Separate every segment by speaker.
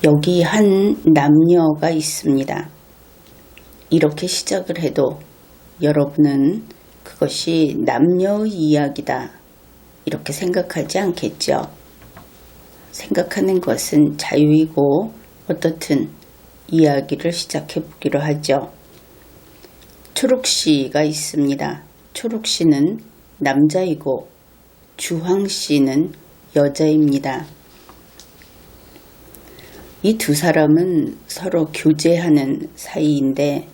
Speaker 1: 여기 한 남녀가 있습니다. 이렇게 시작을 해도 여러분은 그것이 남녀의 이야기다 이렇게 생각하지 않겠죠? 생각하는 것은 자유이고 어떻든 이야기를 시작해 보기로 하죠. 초록씨가 있습니다. 초록씨는 남자이고 주황씨는 여자입니다. 이 두 사람은 서로 교제하는 사이인데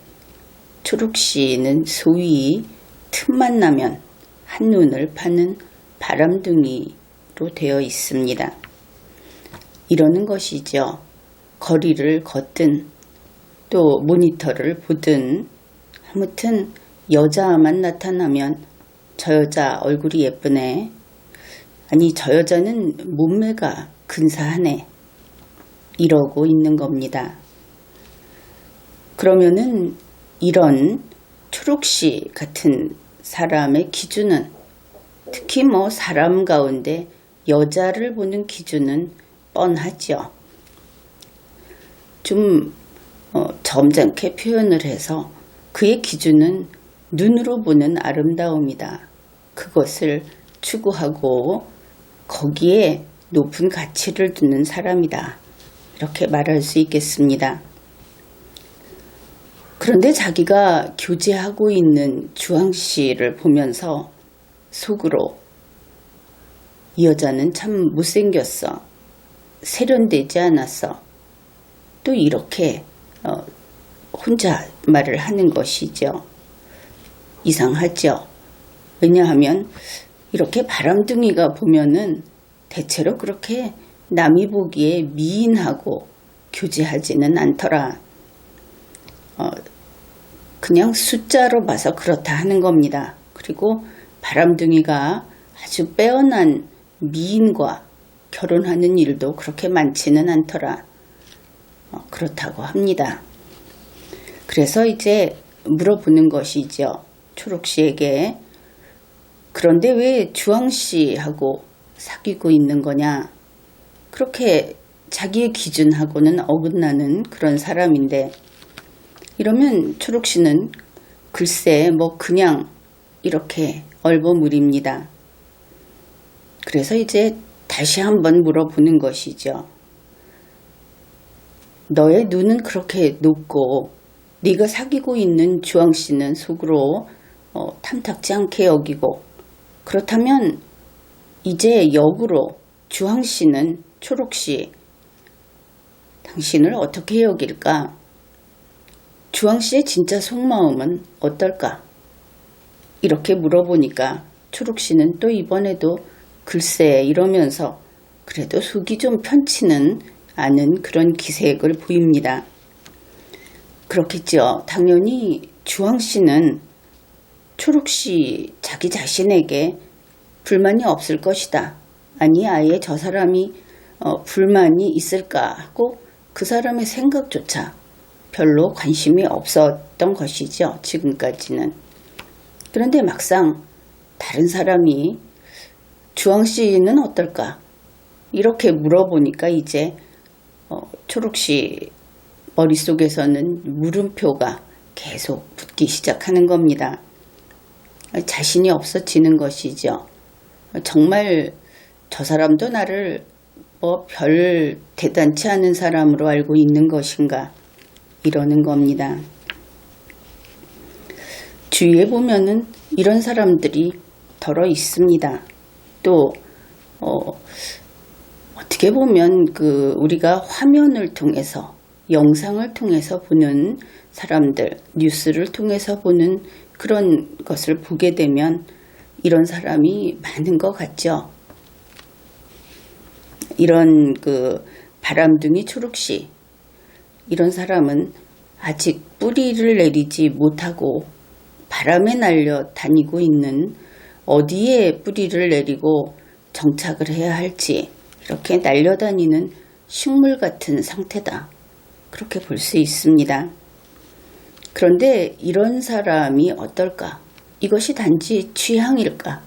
Speaker 1: 초록씨는 소위 틈만 나면 한눈을 파는 바람둥이로 되어 있습니다. 이러는 것이죠. 거리를 걷든 또 모니터를 보든 아무튼 여자만 나타나면 저 여자 얼굴이 예쁘네. 아니 저 여자는 몸매가 근사하네. 이러고 있는 겁니다. 그러면은 이런 초록씨 같은 사람의 기준은 특히 사람 가운데 여자를 보는 기준은 뻔하죠. 좀 점잖게 표현을 해서 그의 기준은 눈으로 보는 아름다움이다. 그것을 추구하고 거기에 높은 가치를 두는 사람이다. 이렇게 말할 수 있겠습니다. 그런데 자기가 교제하고 있는 주황씨를 보면서 속으로 이 여자는 참 못생겼어. 세련되지 않았어. 또 이렇게 혼자 말을 하는 것이죠. 이상하죠. 왜냐하면 이렇게 바람둥이가 보면은 대체로 그렇게 남이 보기에 미인하고 교제하지는 않더라. 그냥 숫자로 봐서 그렇다 하는 겁니다. 그리고 바람둥이가 아주 빼어난 미인과 결혼하는 일도 그렇게 많지는 않더라. 그렇다고 합니다. 그래서 이제 물어보는 것이죠. 초록씨에게. 그런데 왜 주황씨하고 사귀고 있는 거냐? 그렇게 자기의 기준하고는 어긋나는 그런 사람인데 이러면 초록씨는 글쎄 그냥 이렇게 얼버무립니다. 그래서 이제 다시 한번 물어보는 것이죠. 너의 눈은 그렇게 높고 네가 사귀고 있는 주황씨는 속으로 탐탁지 않게 여기고 그렇다면 이제 역으로 주황씨는 초록씨 당신을 어떻게 여길까? 주황씨의 진짜 속마음은 어떨까? 이렇게 물어보니까 초록씨는 또 이번에도 글쎄 이러면서 그래도 속이 좀 편치는 않은 그런 기색을 보입니다. 그렇겠죠. 당연히 주황씨는 초록씨 자기 자신에게 불만이 없을 것이다. 아니 아예 저 사람이 불만이 있을까 하고 그 사람의 생각조차 별로 관심이 없었던 것이죠. 지금까지는. 그런데 막상 다른 사람이 주황씨는 어떨까? 이렇게 물어보니까 이제 초록씨 머릿속에서는 물음표가 계속 붙기 시작하는 겁니다. 자신이 없어지는 것이죠. 정말 저 사람도 나를 별 대단치 않은 사람으로 알고 있는 것인가 이러는 겁니다. 주위에 보면은 이런 사람들이 덜어 있습니다. 또 어떻게 보면 우리가 화면을 통해서 영상을 통해서 보는 사람들, 뉴스를 통해서 보는 그런 것을 보게 되면 이런 사람이 많은 것 같죠. 이런 바람둥이 초록씨 이런 사람은 아직 뿌리를 내리지 못하고 바람에 날려 다니고 있는 어디에 뿌리를 내리고 정착을 해야 할지 이렇게 날려다니는 식물 같은 상태다. 그렇게 볼 수 있습니다. 그런데 이런 사람이 어떨까? 이것이 단지 취향일까?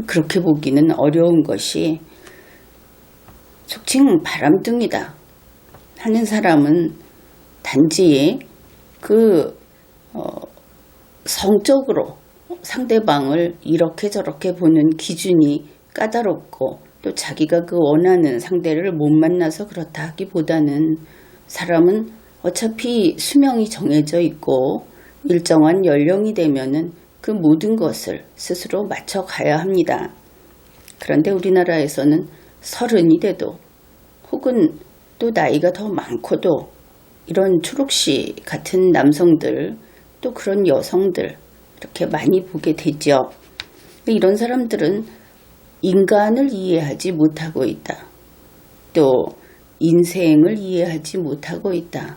Speaker 1: 그렇게 보기는 어려운 것이 속칭 바람둥이다. 하는 사람은 단지 성적으로 상대방을 이렇게 저렇게 보는 기준이 까다롭고 또 자기가 원하는 상대를 못 만나서 그렇다 하기보다는 사람은 어차피 수명이 정해져 있고 일정한 연령이 되면은 그 모든 것을 스스로 맞춰가야 합니다. 그런데 우리나라에서는 30이 돼도 혹은 또 나이가 더 많고도 이런 초록씨 같은 남성들 또 그런 여성들 이렇게 많이 보게 되죠. 이런 사람들은 인간을 이해하지 못하고 있다. 또 인생을 이해하지 못하고 있다.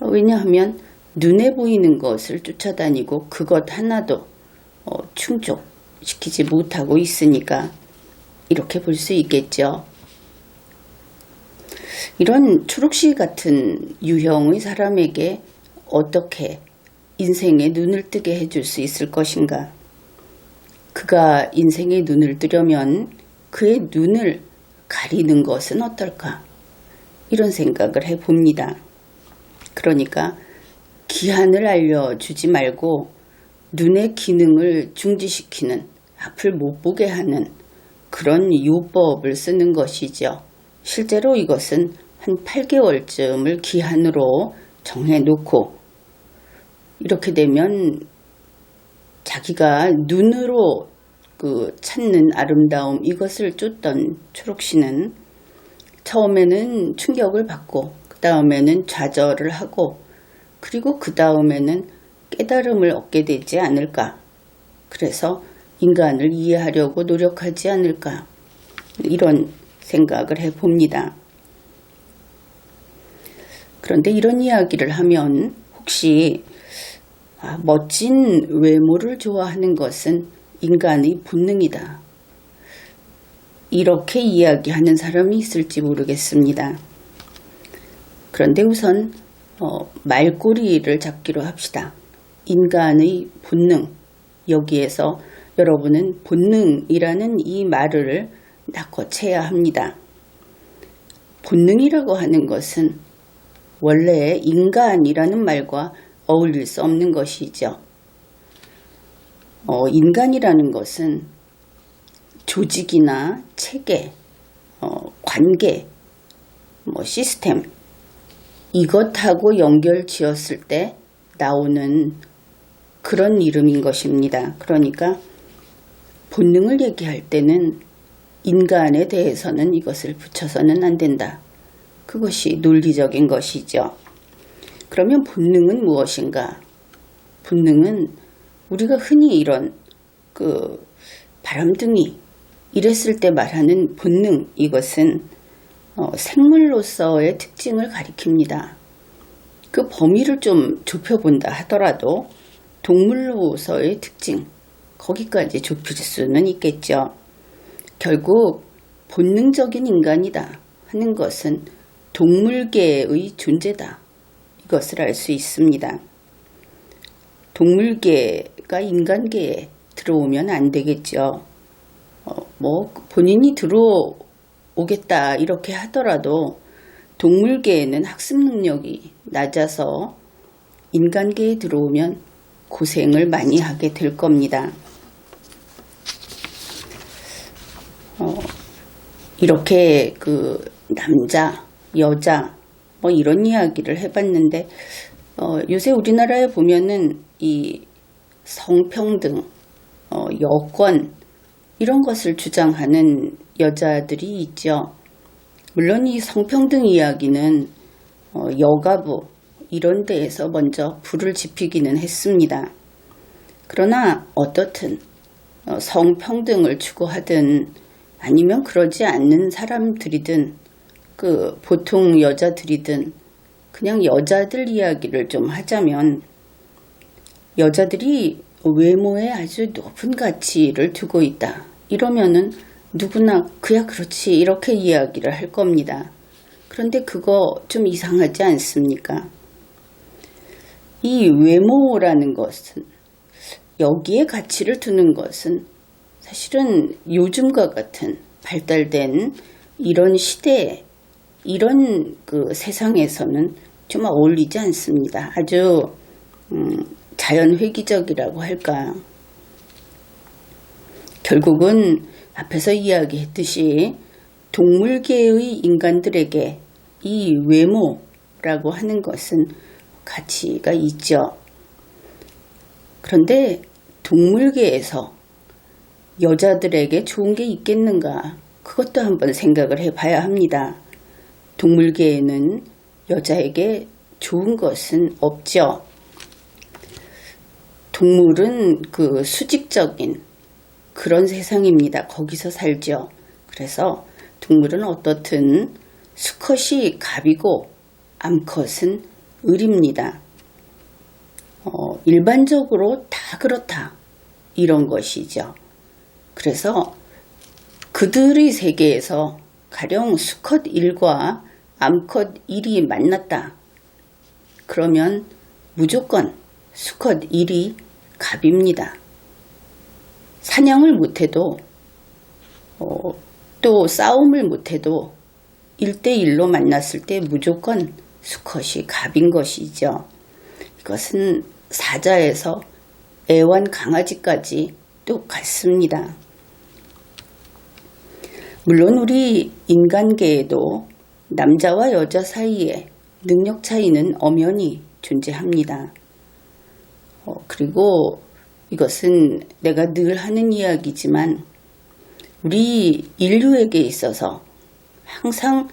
Speaker 1: 왜냐하면 눈에 보이는 것을 쫓아다니고 그것 하나도 충족시키지 못하고 있으니까 이렇게 볼 수 있겠죠. 이런 초록씨 같은 유형의 사람에게 어떻게 인생에 눈을 뜨게 해줄 수 있을 것인가? 그가 인생에 눈을 뜨려면 그의 눈을 가리는 것은 어떨까? 이런 생각을 해봅니다. 그러니까 기한을 알려주지 말고 눈의 기능을 중지시키는, 앞을 못 보게 하는 그런 요법을 쓰는 것이죠. 실제로 이것은 한 8개월쯤을 기한으로 정해놓고 이렇게 되면 자기가 눈으로 찾는 아름다움 이것을 쫓던 초록씨는 처음에는 충격을 받고 그 다음에는 좌절을 하고 그리고 그 다음에는 깨달음을 얻게 되지 않을까. 그래서 인간을 이해하려고 노력하지 않을까. 이런 생각을 해봅니다. 그런데 이런 이야기를 하면 혹시 멋진 외모를 좋아하는 것은 인간의 본능이다. 이렇게 이야기하는 사람이 있을지 모르겠습니다. 그런데 우선 말꼬리를 잡기로 합시다. 인간의 본능. 여기에서 여러분은 본능이라는 이 말을 낚아채야 합니다. 본능이라고 하는 것은 원래 인간이라는 말과 어울릴 수 없는 것이죠. 인간이라는 것은 조직이나 체계, 관계, 시스템 이것하고 연결 지었을 때 나오는 그런 이름인 것입니다. 그러니까 본능을 얘기할 때는 인간에 대해서는 이것을 붙여서는 안 된다. 그것이 논리적인 것이죠. 그러면 본능은 무엇인가? 본능은 우리가 흔히 이런 바람둥이 이랬을 때 말하는 본능, 이것은 생물로서의 특징을 가리킵니다. 그 범위를 좀 좁혀본다 하더라도 동물로서의 특징, 거기까지 좁힐 수는 있겠죠. 결국 본능적인 인간이다 하는 것은 동물계의 존재다. 이것을 알 수 있습니다. 동물계가 인간계에 들어오면 안 되겠죠. 본인이 들어오겠다 이렇게 하더라도 동물계에는 학습 능력이 낮아서 인간계에 들어오면 고생을 많이 하게 될 겁니다. 이렇게 남자, 여자 이런 이야기를 해봤는데 요새 우리나라에 보면은 이 성평등, 여권 이런 것을 주장하는 여자들이 있죠. 물론 이 성평등 이야기는 여가부 이런 데에서 먼저 불을 지피기는 했습니다. 그러나 어떻든 성평등을 추구하든 아니면 그러지 않는 사람들이든 보통 여자들이든 그냥 여자들 이야기를 좀 하자면 여자들이 외모에 아주 높은 가치를 두고 있다. 이러면은 누구나 그야 그렇지 이렇게 이야기를 할 겁니다. 그런데 그거 좀 이상하지 않습니까? 이 외모라는 것은 여기에 가치를 두는 것은 사실은 요즘과 같은 발달된 이런 시대에 이런 그 세상에서는 좀 어울리지 않습니다. 아주 자연회귀적이라고 할까. 결국은 앞에서 이야기했듯이 동물계의 인간들에게 이 외모라고 하는 것은 가치가 있죠. 그런데 동물계에서 여자들에게 좋은 게 있겠는가? 그것도 한번 생각을 해봐야 합니다. 동물계에는 여자에게 좋은 것은 없죠. 동물은 그 수직적인 그런 세상입니다. 거기서 살죠. 그래서 동물은 어떻든 수컷이 갑이고 암컷은 을입니다. 일반적으로 다 그렇다. 이런 것이죠. 그래서 그들의 세계에서 가령 수컷 1과 암컷 1이 만났다. 그러면 무조건 수컷 1이 갑입니다. 사냥을 못해도 또 싸움을 못해도 1대1로 만났을 때 무조건 수컷이 갑인 것이죠. 이것은 사자에서 애완 강아지까지 똑같습니다. 물론 우리 인간계에도 남자와 여자 사이에 능력 차이는 엄연히 존재합니다. 그리고 이것은 내가 늘 하는 이야기지만 우리 인류에게 있어서 항상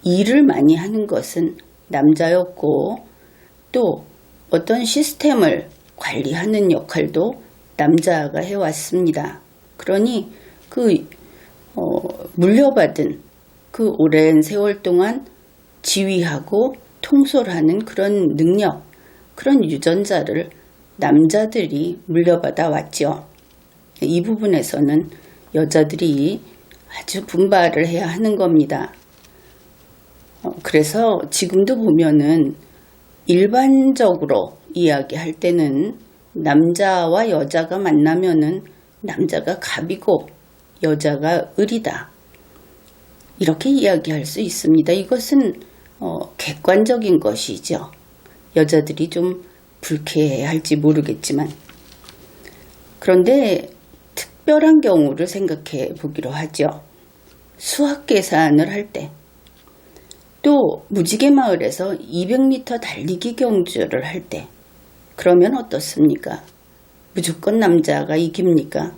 Speaker 1: 일을 많이 하는 것은 남자였고 또 어떤 시스템을 관리하는 역할도 남자가 해왔습니다. 그러니 물려받은 그 오랜 세월 동안 지휘하고 통솔하는 그런 능력, 그런 유전자를 남자들이 물려받아 왔죠. 이 부분에서는 여자들이 아주 분발을 해야 하는 겁니다. 그래서 지금도 보면은 일반적으로 이야기할 때는 남자와 여자가 만나면은 남자가 갑이고 여자가 을이다. 이렇게 이야기할 수 있습니다. 이것은 객관적인 것이죠. 여자들이 좀 불쾌해 할지 모르겠지만. 그런데 특별한 경우를 생각해 보기로 하죠. 수학 계산을 할 때, 또 무지개 마을에서 200m 달리기 경주를 할 때, 그러면 어떻습니까? 무조건 남자가 이깁니까?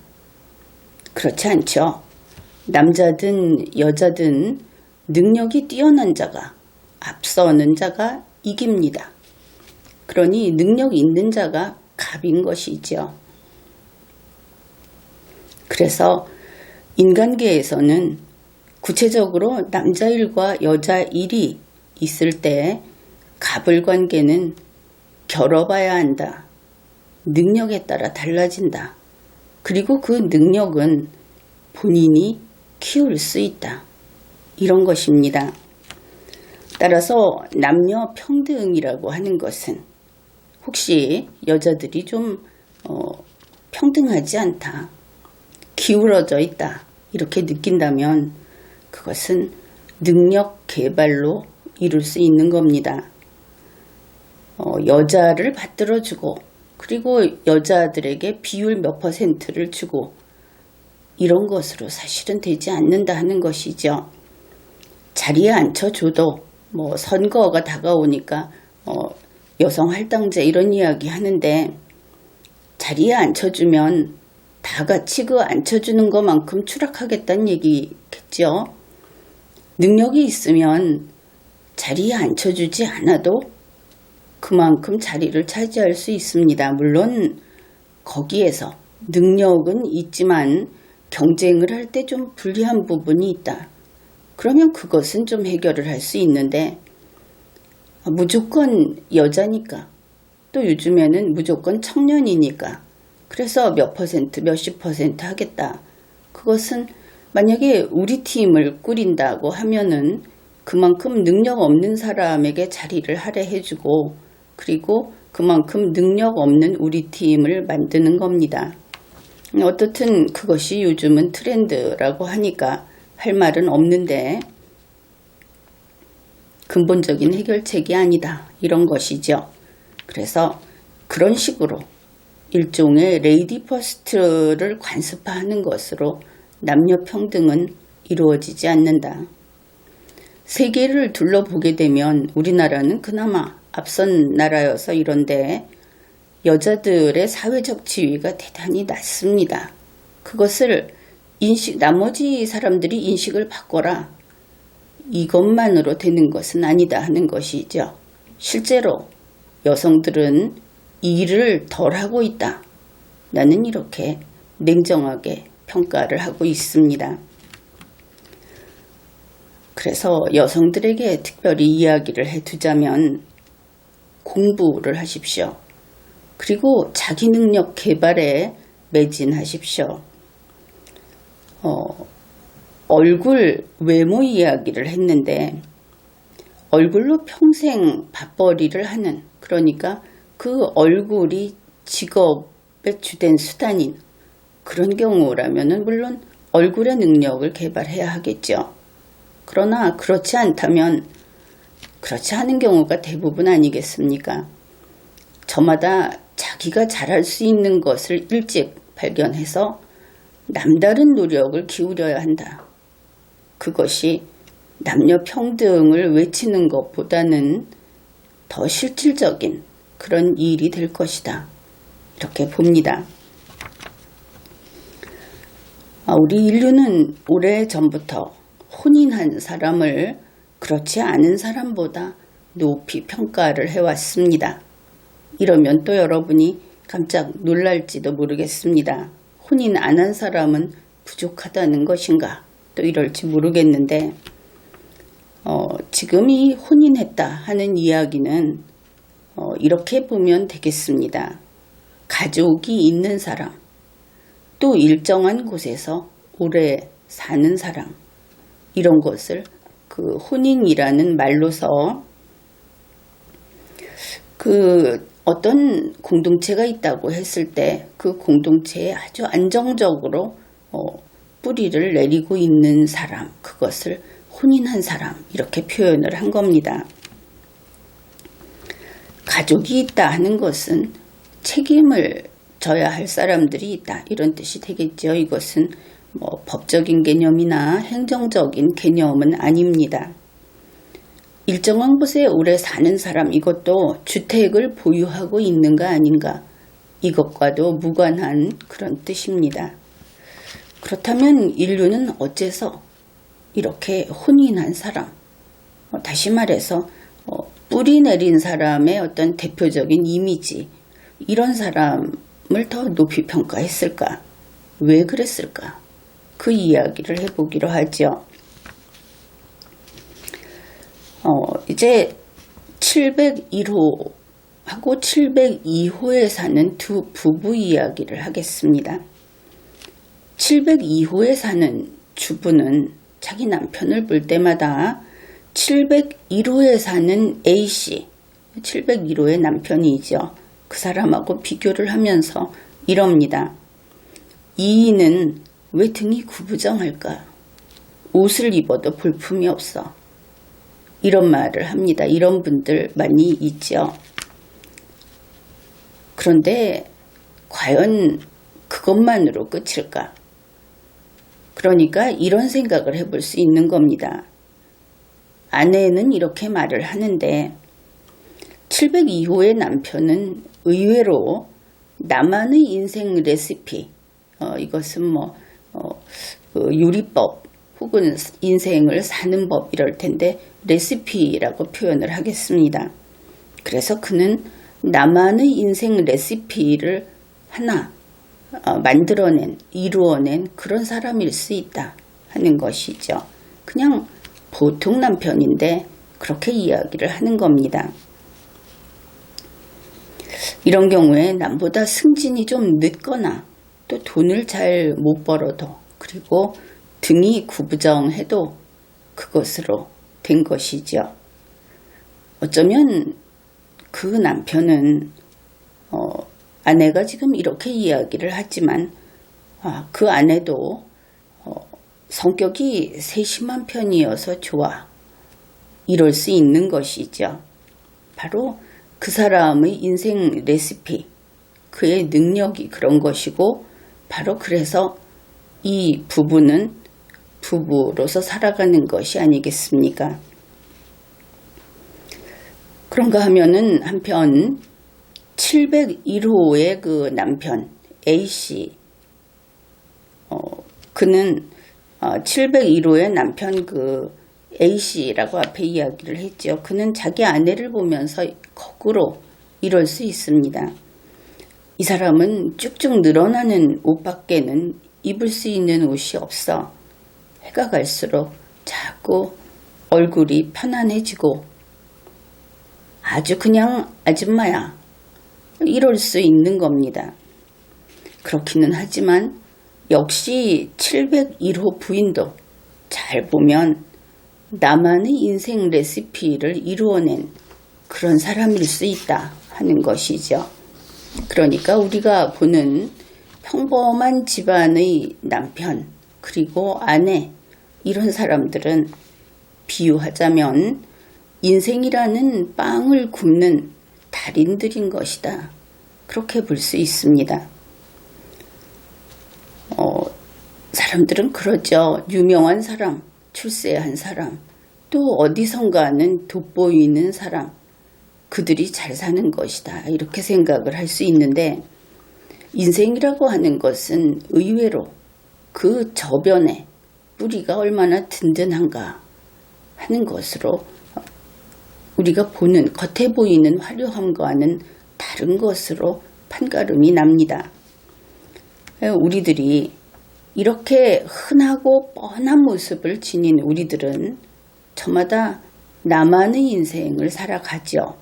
Speaker 1: 그렇지 않죠. 남자든 여자든 능력이 뛰어난 자가, 앞서는 자가 이깁니다. 그러니 능력 있는 자가 갑인 것이죠. 그래서 인간계에서는 구체적으로 남자 1과 여자 1이 있을 때 갑을 관계는 겨뤄봐야 한다. 능력에 따라 달라진다. 그리고 그 능력은 본인이 키울 수 있다. 이런 것입니다. 따라서 남녀 평등이라고 하는 것은 혹시 여자들이 좀 평등하지 않다. 기울어져 있다. 이렇게 느낀다면 그것은 능력 개발로 이룰 수 있는 겁니다. 여자를 받들어주고 그리고 여자들에게 비율 몇 %를 주고 이런 것으로 사실은 되지 않는다 하는 것이죠. 자리에 앉혀줘도 선거가 다가오니까 여성 할당제 이런 이야기 하는데 자리에 앉혀주면 다 같이 그 앉혀주는 것만큼 추락하겠다는 얘기겠죠. 능력이 있으면 자리에 앉혀주지 않아도 그만큼 자리를 차지할 수 있습니다. 물론 거기에서 능력은 있지만 경쟁을 할 때 좀 불리한 부분이 있다. 그러면 그것은 좀 해결을 할 수 있는데 무조건 여자니까 또 요즘에는 무조건 청년이니까 그래서 몇 %, 몇십 % 하겠다. 그것은 만약에 우리 팀을 꾸린다고 하면은 그만큼 능력 없는 사람에게 자리를 할애해주고 그리고 그만큼 능력 없는 우리 팀을 만드는 겁니다. 어떻든 그것이 요즘은 트렌드라고 하니까 할 말은 없는데 근본적인 해결책이 아니다. 이런 것이죠. 그래서 그런 식으로 일종의 레이디 퍼스트를 관습화하는 것으로 남녀 평등은 이루어지지 않는다. 세계를 둘러보게 되면 우리나라는 그나마 앞선 나라여서 이런데 여자들의 사회적 지위가 대단히 낮습니다. 그것을 나머지 사람들이 인식을 바꿔라. 이것만으로 되는 것은 아니다 하는 것이죠. 실제로 여성들은 일을 덜 하고 있다. 나는 이렇게 냉정하게 평가를 하고 있습니다. 그래서 여성들에게 특별히 이야기를 해두자면 공부를 하십시오. 그리고 자기 능력 개발에 매진하십시오. 얼굴 외모 이야기를 했는데 얼굴로 평생 밥벌이를 하는, 그러니까 그 얼굴이 직업의 주된 수단인 그런 경우라면 물론 얼굴의 능력을 개발해야 하겠죠. 그러나 그렇지 않다면 그렇지 않은 경우가 대부분 아니겠습니까? 저마다 자기가 잘할 수 있는 것을 일찍 발견해서 남다른 노력을 기울여야 한다. 그것이 남녀 평등을 외치는 것보다는 더 실질적인 그런 일이 될 것이다. 이렇게 봅니다. 우리 인류는 오래전부터 혼인한 사람을 그렇지 않은 사람보다 높이 평가를 해왔습니다. 이러면 또 여러분이 깜짝 놀랄지도 모르겠습니다. 혼인 안 한 사람은 부족하다는 것인가? 또 이럴지 모르겠는데 지금 이 혼인했다 하는 이야기는 이렇게 보면 되겠습니다. 가족이 있는 사람, 또 일정한 곳에서 오래 사는 사람, 이런 것을 그 혼인이라는 말로서 그 어떤 공동체가 있다고 했을 때 그 공동체에 아주 안정적으로 뿌리를 내리고 있는 사람, 그것을 혼인한 사람 이렇게 표현을 한 겁니다. 가족이 있다 하는 것은 책임을 져야 할 사람들이 있다 이런 뜻이 되겠죠. 이것은 법적인 개념이나 행정적인 개념은 아닙니다. 일정한 곳에 오래 사는 사람, 이것도 주택을 보유하고 있는가 아닌가, 이것과도 무관한 그런 뜻입니다. 그렇다면 인류는 어째서 이렇게 혼인한 사람, 다시 말해서 뿌리 내린 사람의 어떤 대표적인 이미지, 이런 사람을 더 높이 평가했을까? 왜 그랬을까? 그 이야기를 해보기로 하죠. 이제 701호하고 702호에 사는 두 부부 이야기를 하겠습니다. 702호에 사는 주부는 자기 남편을 볼 때마다 701호에 사는 A씨, 701호의 남편이죠. 그 사람하고 비교를 하면서 이럽니다. 이인은 왜 등이 구부정할까? 옷을 입어도 볼품이 없어. 이런 말을 합니다. 이런 분들 많이 있죠. 그런데 과연 그것만으로 끝일까? 그러니까 이런 생각을 해볼 수 있는 겁니다. 아내는 이렇게 말을 하는데 702호의 남편은 의외로 나만의 인생 레시피, 이것은 요리법 혹은 인생을 사는 법 이럴 텐데 레시피라고 표현을 하겠습니다. 그래서 그는 나만의 인생 레시피를 하나 만들어낸, 이루어낸 그런 사람일 수 있다 하는 것이죠. 그냥 보통 남편인데 그렇게 이야기를 하는 겁니다. 이런 경우에 남보다 승진이 좀 늦거나 또 돈을 잘 못 벌어도, 그리고 등이 구부정해도 그것으로 된 것이죠. 어쩌면 그 남편은 아내가 지금 이렇게 이야기를 하지만 그 아내도 성격이 세심한 편이어서 좋아. 이럴 수 있는 것이죠. 바로 그 사람의 인생 레시피, 그의 능력이 그런 것이고 바로 그래서 이 부부는 부부로서 살아가는 것이 아니겠습니까? 그런가 하면은 한편 701호의 그 남편 A씨, 그는 701호의 남편 그 A씨라고 앞에 이야기를 했죠. 그는 자기 아내를 보면서 거꾸로 이럴 수 있습니다. 이 사람은 쭉쭉 늘어나는 옷밖에는 입을 수 있는 옷이 없어. 해가 갈수록 자꾸 얼굴이 편안해지고 아주 그냥 아줌마야. 이럴 수 있는 겁니다. 그렇기는 하지만 역시 701호 부인도 잘 보면 나만의 인생 레시피를 이루어낸 그런 사람일 수 있다 하는 것이죠. 그러니까 우리가 보는 평범한 집안의 남편 그리고 아내 이런 사람들은 비유하자면 인생이라는 빵을 굽는 달인들인 것이다. 그렇게 볼 수 있습니다. 사람들은 그러죠. 유명한 사람, 출세한 사람, 또 어디선가는 돋보이는 사람, 그들이 잘 사는 것이다. 이렇게 생각을 할 수 있는데 인생이라고 하는 것은 의외로 그 저변에 뿌리가 얼마나 든든한가 하는 것으로 우리가 보는 겉에 보이는 화려함과는 다른 것으로 판가름이 납니다. 우리들이 이렇게 흔하고 뻔한 모습을 지닌 우리들은 저마다 나만의 인생을 살아가죠.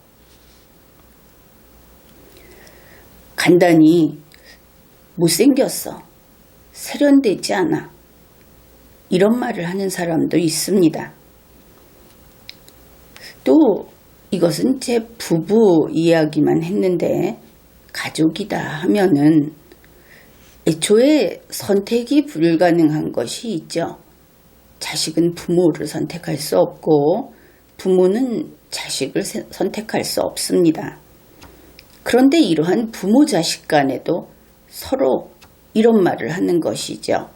Speaker 1: 간단히 못생겼어. 세련되지 않아. 이런 말을 하는 사람도 있습니다. 또 이것은 제 부부 이야기만 했는데 가족이다 하면은 애초에 선택이 불가능한 것이 있죠. 자식은 부모를 선택할 수 없고 부모는 자식을 선택할 수 없습니다. 그런데 이러한 부모 자식 간에도 서로 이런 말을 하는 것이죠.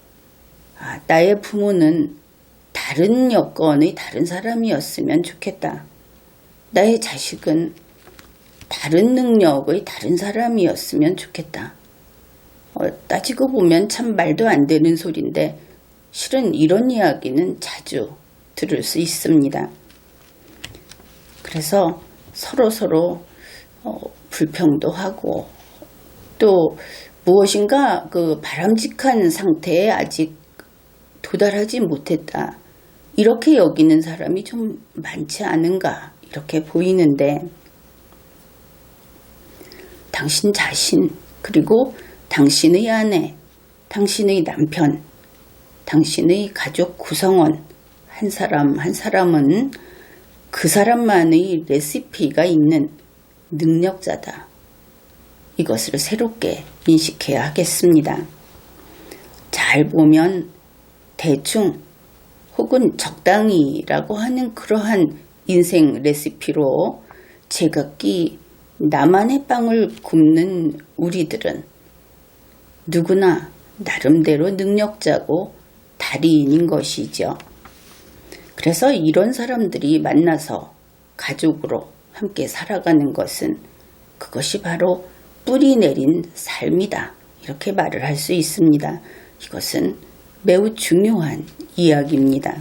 Speaker 1: 나의 부모는 다른 여건의 다른 사람이었으면 좋겠다. 나의 자식은 다른 능력의 다른 사람이었으면 좋겠다. 따지고 보면 참 말도 안 되는 소리인데 실은 이런 이야기는 자주 들을 수 있습니다. 그래서 서로 불평도 하고 또 무엇인가 그 바람직한 상태에 아직 도달하지 못했다. 이렇게 여기는 사람이 좀 많지 않은가 이렇게 보이는데 당신 자신 그리고 당신의 아내, 당신의 남편, 당신의 가족 구성원 한 사람 한 사람은 그 사람만의 레시피가 있는 능력자다. 이것을 새롭게 인식해야 하겠습니다. 잘 보면 대충 혹은 적당히라고 하는 그러한 인생 레시피로 제각기 나만의 빵을 굽는 우리들은 누구나 나름대로 능력자고 달인인 것이죠. 그래서 이런 사람들이 만나서 가족으로 함께 살아가는 것은 그것이 바로 뿌리 내린 삶이다. 이렇게 말을 할 수 있습니다. 이것은 매우 중요한 이야기입니다.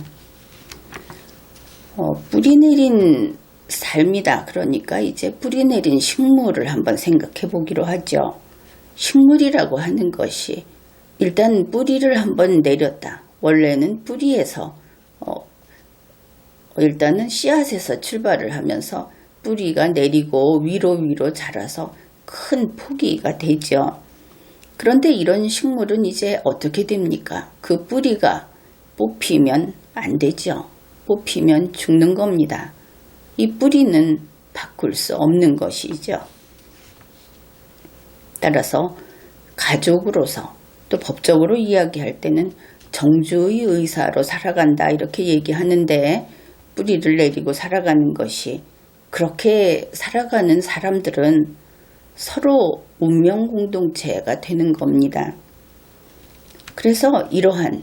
Speaker 1: 뿌리 내린 삶이다. 그러니까 이제 뿌리 내린 식물을 한번 생각해 보기로 하죠. 식물이라고 하는 것이 일단 뿌리를 한번 내렸다. 원래는 뿌리에서 일단은 씨앗에서 출발을 하면서 뿌리가 내리고 위로 자라서 큰 포기가 되죠. 그런데 이런 식물은 이제 어떻게 됩니까? 그 뿌리가 뽑히면 안 되죠. 뽑히면 죽는 겁니다. 이 뿌리는 바꿀 수 없는 것이죠. 따라서 가족으로서 또 법적으로 이야기할 때는 정주의 의사로 살아간다 이렇게 얘기하는데 뿌리를 내리고 살아가는 것이, 그렇게 살아가는 사람들은 서로 운명 공동체가 되는 겁니다. 그래서 이러한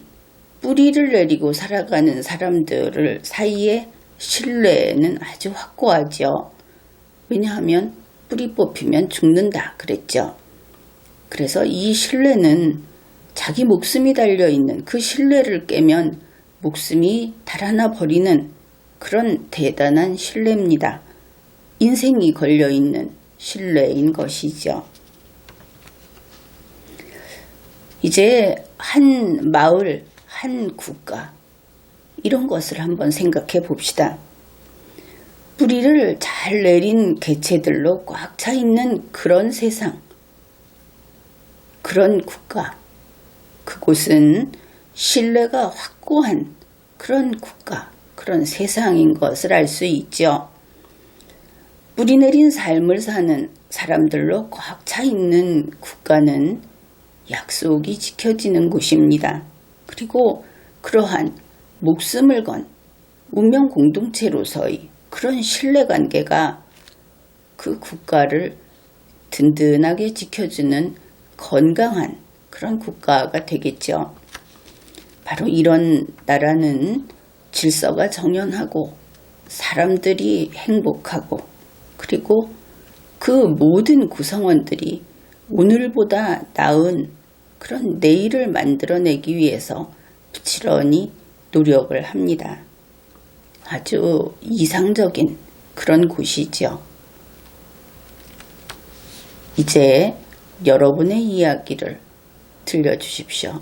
Speaker 1: 뿌리를 내리고 살아가는 사람들 사이에 신뢰는 아주 확고하죠. 왜냐하면 뿌리 뽑히면 죽는다 그랬죠. 그래서 이 신뢰는 자기 목숨이 달려있는, 그 신뢰를 깨면 목숨이 달아나 버리는 그런 대단한 신뢰입니다. 인생이 걸려있는 신뢰인 것이죠. 이제 한 마을, 한 국가, 이런 것을 한번 생각해 봅시다. 뿌리를 잘 내린 개체들로 꽉 차 있는 그런 세상, 그런 국가, 그곳은 신뢰가 확고한 그런 국가, 그런 세상인 것을 알 수 있죠. 뿌리 내린 삶을 사는 사람들로 꽉 차 있는 국가는 약속이 지켜지는 곳입니다. 그리고 그러한 목숨을 건 운명 공동체로서의 그런 신뢰관계가 그 국가를 든든하게 지켜주는 건강한 그런 국가가 되겠죠. 바로 이런 나라는 질서가 정연하고 사람들이 행복하고, 그리고 그 모든 구성원들이 오늘보다 나은 그런 내일을 만들어내기 위해서 부지런히 노력을 합니다. 아주 이상적인 그런 곳이죠. 이제 여러분의 이야기를 들려주십시오.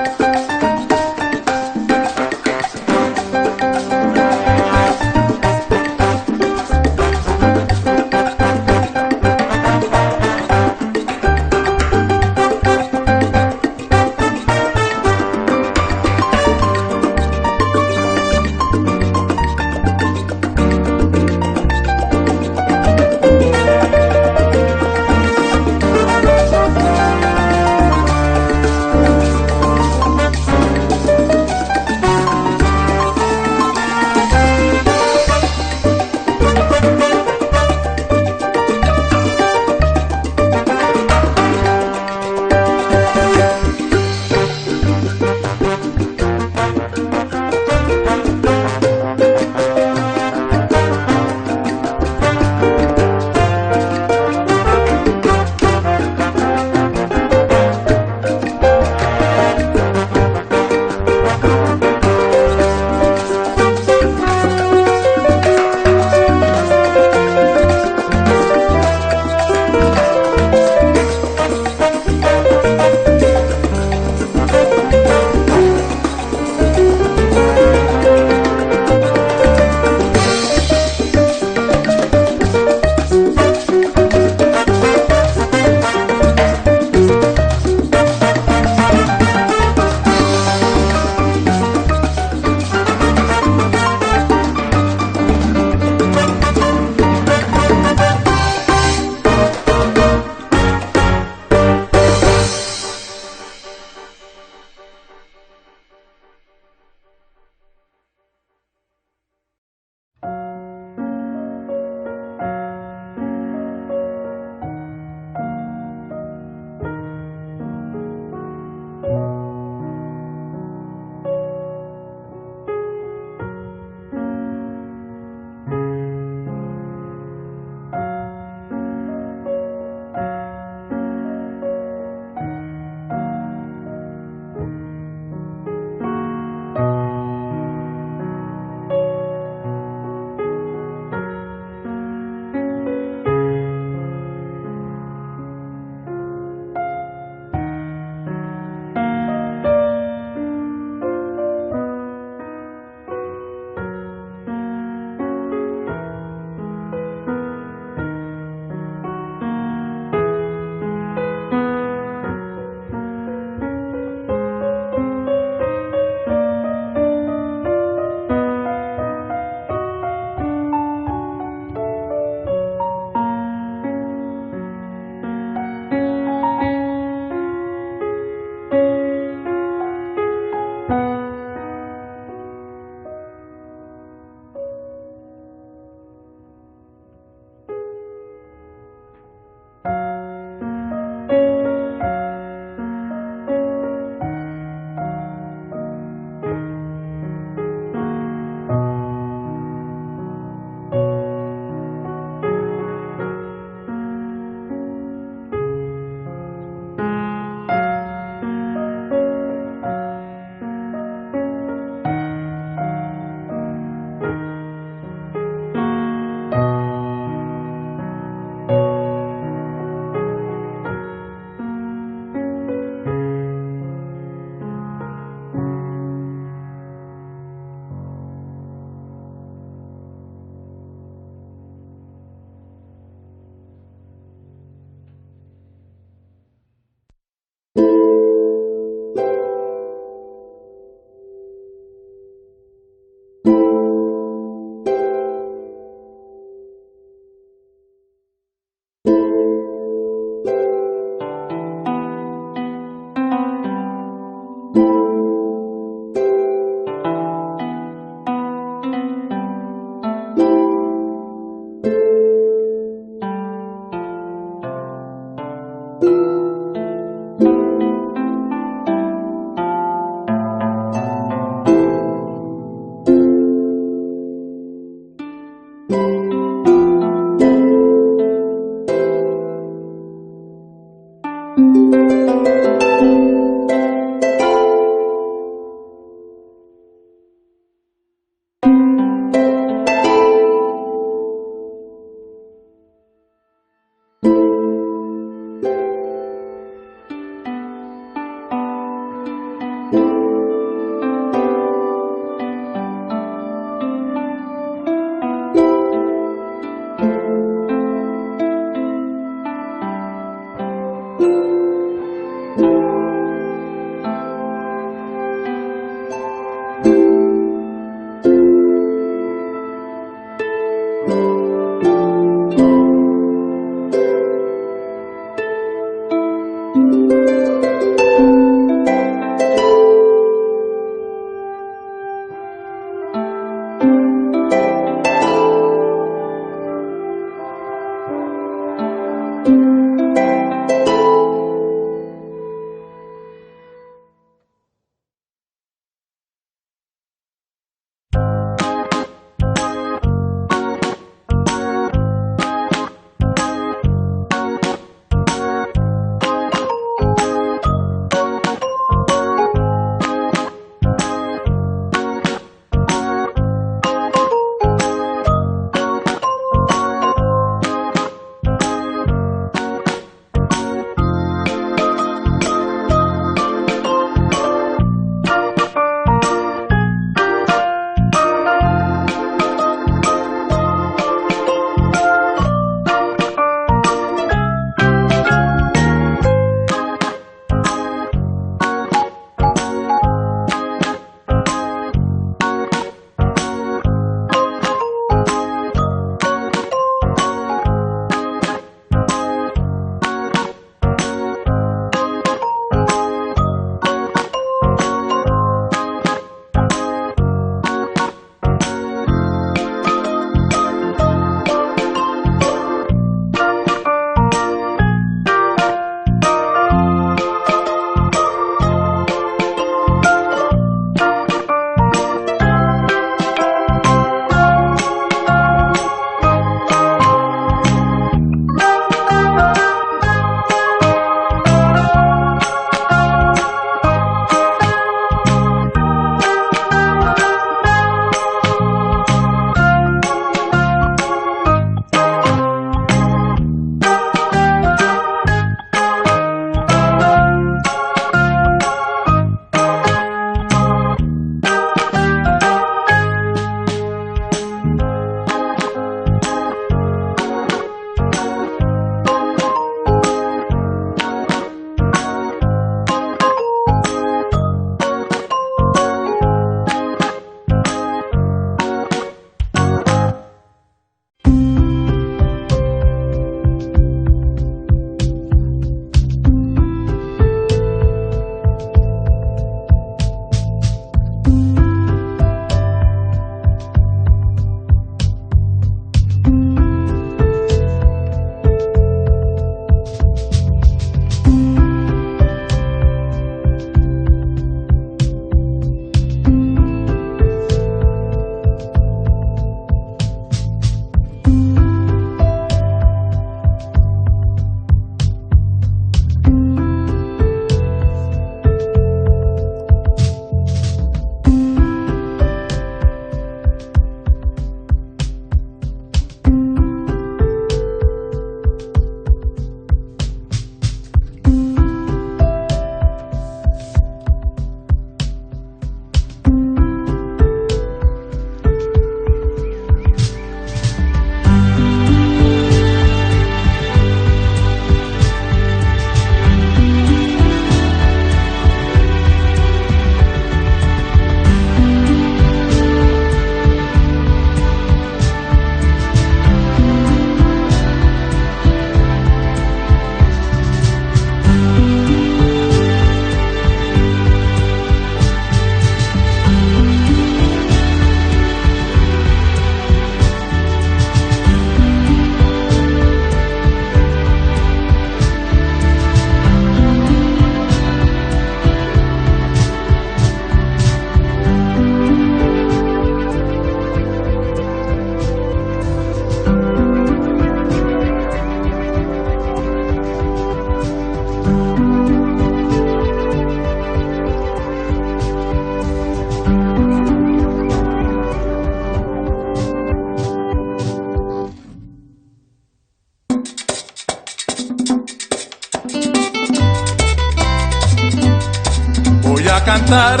Speaker 2: a cantar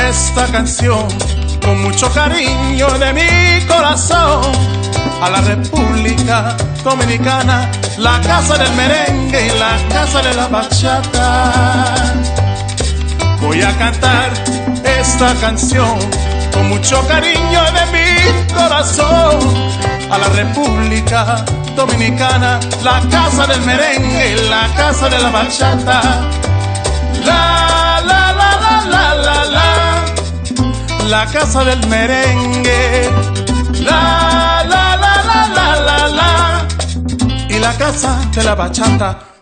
Speaker 2: esta canción con mucho cariño de mi corazón a la República Dominicana, la casa del merengue y la casa de la bachata. Voy a cantar esta canción con mucho cariño de mi corazón a la República Dominicana, la casa del merengue y la casa de la bachata. La la la la la la la, la casa del merengue. La la la la la la la, y la casa de la bachata.